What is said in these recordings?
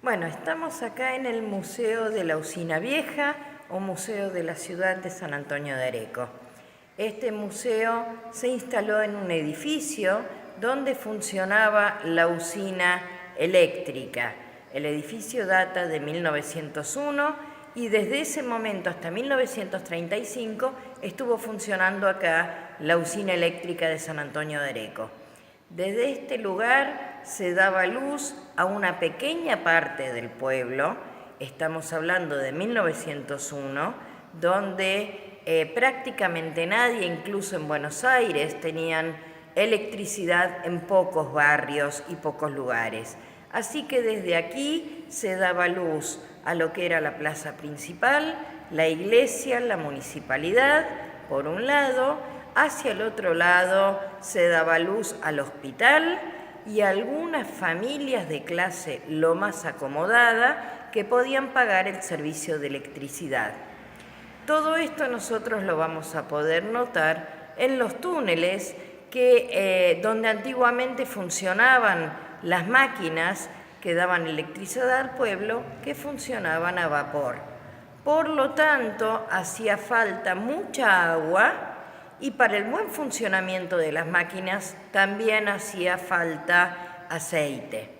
Bueno, estamos acá en el Museo de la Usina Vieja o Museo de la Ciudad de San Antonio de Areco. Este museo se instaló en un edificio donde funcionaba la usina eléctrica. El edificio data de 1901 y desde ese momento hasta 1935 estuvo funcionando acá la usina eléctrica de San Antonio de Areco. Desde este lugar se daba luz a una pequeña parte del pueblo, estamos hablando de 1901, donde prácticamente nadie, incluso en Buenos Aires, tenían electricidad en pocos barrios y pocos lugares. Así que desde aquí se daba luz a lo que era la plaza principal, la iglesia, la municipalidad, por un lado. Hacia el otro lado se daba luz al hospital y a algunas familias de clase lo más acomodada que podían pagar el servicio de electricidad. Todo esto nosotros lo vamos a poder notar en los túneles donde antiguamente funcionaban las máquinas que daban electricidad al pueblo, que funcionaban a vapor. Por lo tanto, hacía falta mucha agua y para el buen funcionamiento de las máquinas también hacía falta aceite.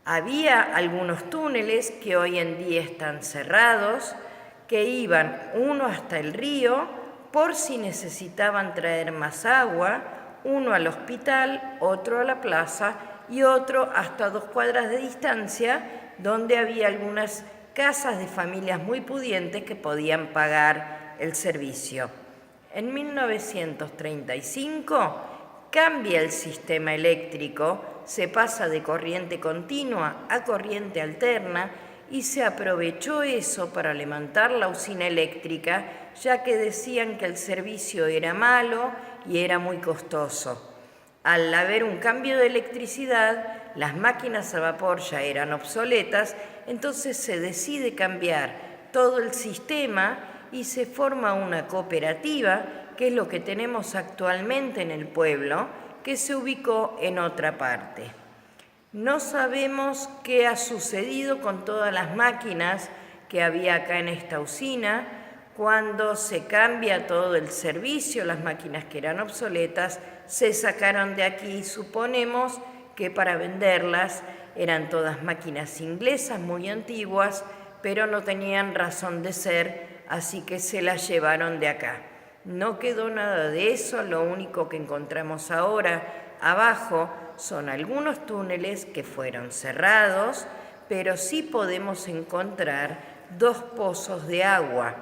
Había algunos túneles que hoy en día están cerrados, que iban uno hasta el río por si necesitaban traer más agua, uno al hospital, otro a la plaza y otro hasta 2 cuadras de distancia, donde había algunas casas de familias muy pudientes que podían pagar el servicio. En 1935 cambia el sistema eléctrico, se pasa de corriente continua a corriente alterna y se aprovechó eso para levantar la usina eléctrica, ya que decían que el servicio era malo y era muy costoso. Al haber un cambio de electricidad, las máquinas a vapor ya eran obsoletas, entonces se decide cambiar todo el sistema y se forma una cooperativa, que es lo que tenemos actualmente en el pueblo, que se ubicó en otra parte. No sabemos qué ha sucedido con todas las máquinas que había acá en esta usina. Cuando se cambia todo el servicio, las máquinas que eran obsoletas se sacaron de aquí. Suponemos que para venderlas eran todas máquinas inglesas muy antiguas, pero no tenían razón de ser, así que se las llevaron de acá. No quedó nada de eso, lo único que encontramos ahora abajo son algunos túneles que fueron cerrados, pero sí podemos encontrar 2 pozos de agua.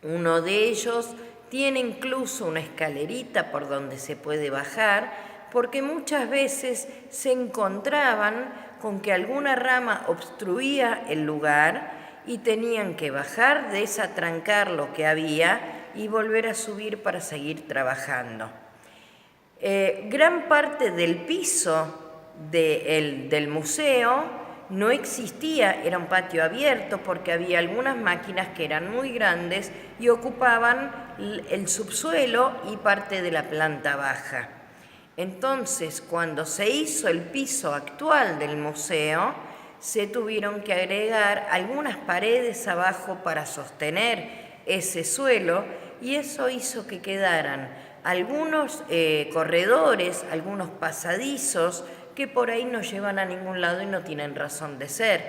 Uno de ellos tiene incluso una escalerita por donde se puede bajar, porque muchas veces se encontraban con que alguna rama obstruía el lugar y tenían que bajar, desatrancar lo que había y volver a subir para seguir trabajando. Gran parte del piso del museo no existía, era un patio abierto porque había algunas máquinas que eran muy grandes y ocupaban el subsuelo y parte de la planta baja. Entonces, cuando se hizo el piso actual del museo, se tuvieron que agregar algunas paredes abajo para sostener ese suelo y eso hizo que quedaran algunos corredores, algunos pasadizos que por ahí no llevan a ningún lado y no tienen razón de ser.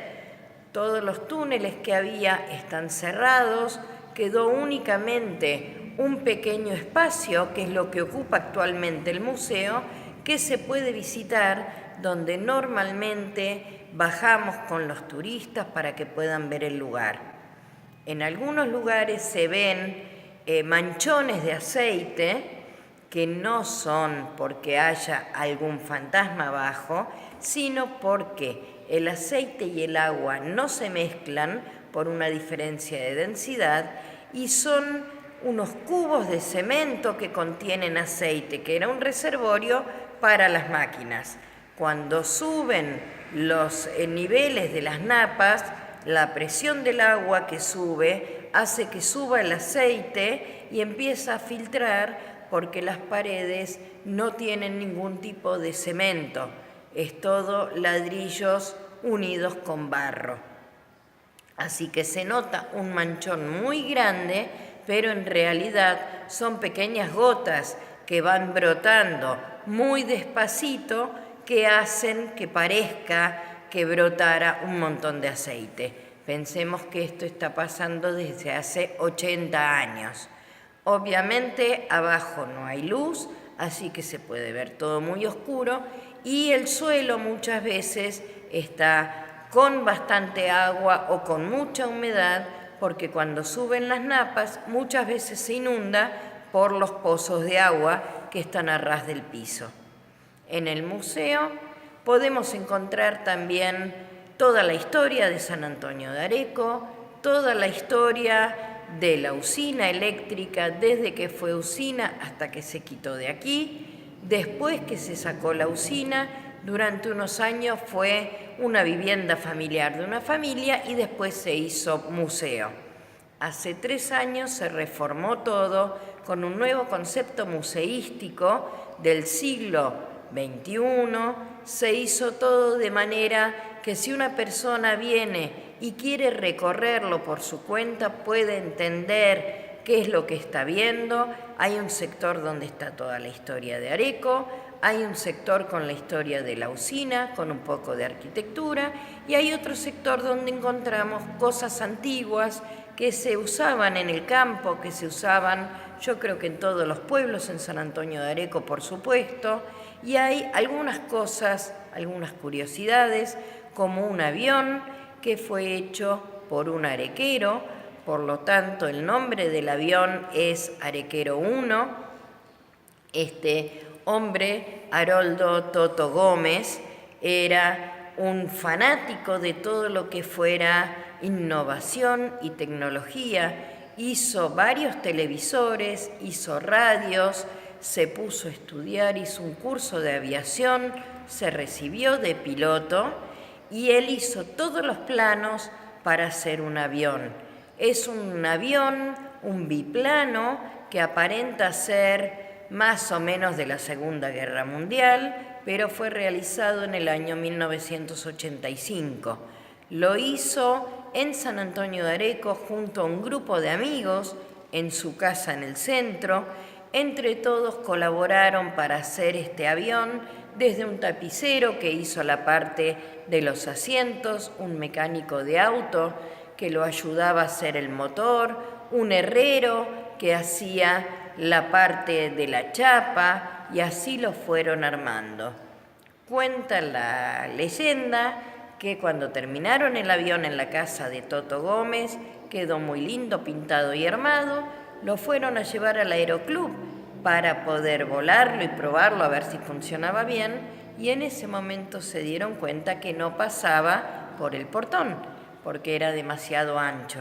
Todos los túneles que había están cerrados, quedó únicamente un pequeño espacio, que es lo que ocupa actualmente el museo, que se puede visitar, donde normalmente bajamos con los turistas para que puedan ver el lugar. En algunos lugares se ven manchones de aceite, que no son porque haya algún fantasma abajo, sino porque el aceite y el agua no se mezclan por una diferencia de densidad y son unos cubos de cemento que contienen aceite, que era un reservorio para las máquinas. Cuando suben los niveles de las napas, la presión del agua que sube hace que suba el aceite y empieza a filtrar, porque las paredes no tienen ningún tipo de cemento, es todo ladrillos unidos con barro. Así que se nota un manchón muy grande, pero en realidad son pequeñas gotas que van brotando muy despacito, que hacen que parezca que brotara un montón de aceite. Pensemos que esto está pasando desde hace 80 años. Obviamente abajo no hay luz, así que se puede ver todo muy oscuro, y el suelo muchas veces está con bastante agua o con mucha humedad, porque cuando suben las napas muchas veces se inunda por los pozos de agua que están a ras del piso. En el museo podemos encontrar también toda la historia de San Antonio de Areco, toda la historia de la usina eléctrica desde que fue usina hasta que se quitó de aquí. Después que se sacó la usina, durante unos años fue una vivienda familiar de una familia y después se hizo museo. Hace 3 años se reformó todo con un nuevo concepto museístico del siglo XXI. Se hizo todo de manera que si una persona viene y quiere recorrerlo por su cuenta, puede entender qué es lo que está viendo. Hay un sector donde está toda la historia de Areco, hay un sector con la historia de la usina, con un poco de arquitectura, y hay otro sector donde encontramos cosas antiguas que se usaban en el campo, que se usaban, yo creo que en todos los pueblos, en San Antonio de Areco, por supuesto, y hay algunas cosas, algunas curiosidades, como un avión que fue hecho por un arequero, por lo tanto el nombre del avión es Arequero 1. Este hombre, Haroldo Toto Gómez, era un fanático de todo lo que fuera innovación y tecnología. Hizo varios televisores, hizo radios, se puso a estudiar, hizo un curso de aviación, se recibió de piloto y él hizo todos los planos para hacer un avión. Es un avión, un biplano, que aparenta ser más o menos de la Segunda Guerra Mundial, pero fue realizado en el año 1985. Lo hizo en San Antonio de Areco junto a un grupo de amigos en su casa en el centro. Entre todos colaboraron para hacer este avión, desde un tapicero que hizo la parte de los asientos, un mecánico de auto que lo ayudaba a hacer el motor, un herrero que hacía la parte de la chapa, y así lo fueron armando. Cuenta la leyenda que cuando terminaron el avión en la casa de Toto Gómez, quedó muy lindo, pintado y armado, lo fueron a llevar al aeroclub para poder volarlo y probarlo a ver si funcionaba bien, y en ese momento se dieron cuenta que no pasaba por el portón, porque era demasiado ancho.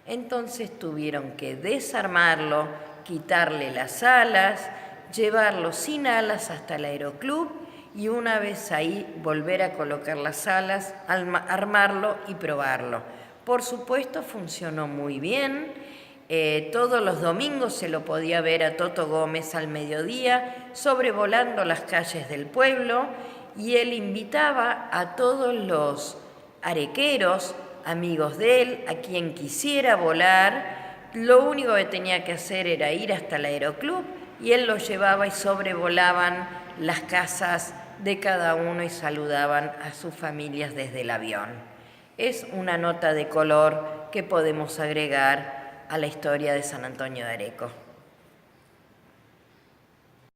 Entonces tuvieron que desarmarlo, quitarle las alas, llevarlo sin alas hasta el aeroclub y una vez ahí volver a colocar las alas, armarlo y probarlo. Por supuesto funcionó muy bien. Todos los domingos se lo podía ver a Toto Gómez al mediodía sobrevolando las calles del pueblo, y él invitaba a todos los arequeros, amigos de él, a quien quisiera volar. Lo único que tenía que hacer era ir hasta el aeroclub y él los llevaba y sobrevolaban las casas de cada uno y saludaban a sus familias desde el avión. Es una nota de color que podemos agregar a la historia de San Antonio de Areco.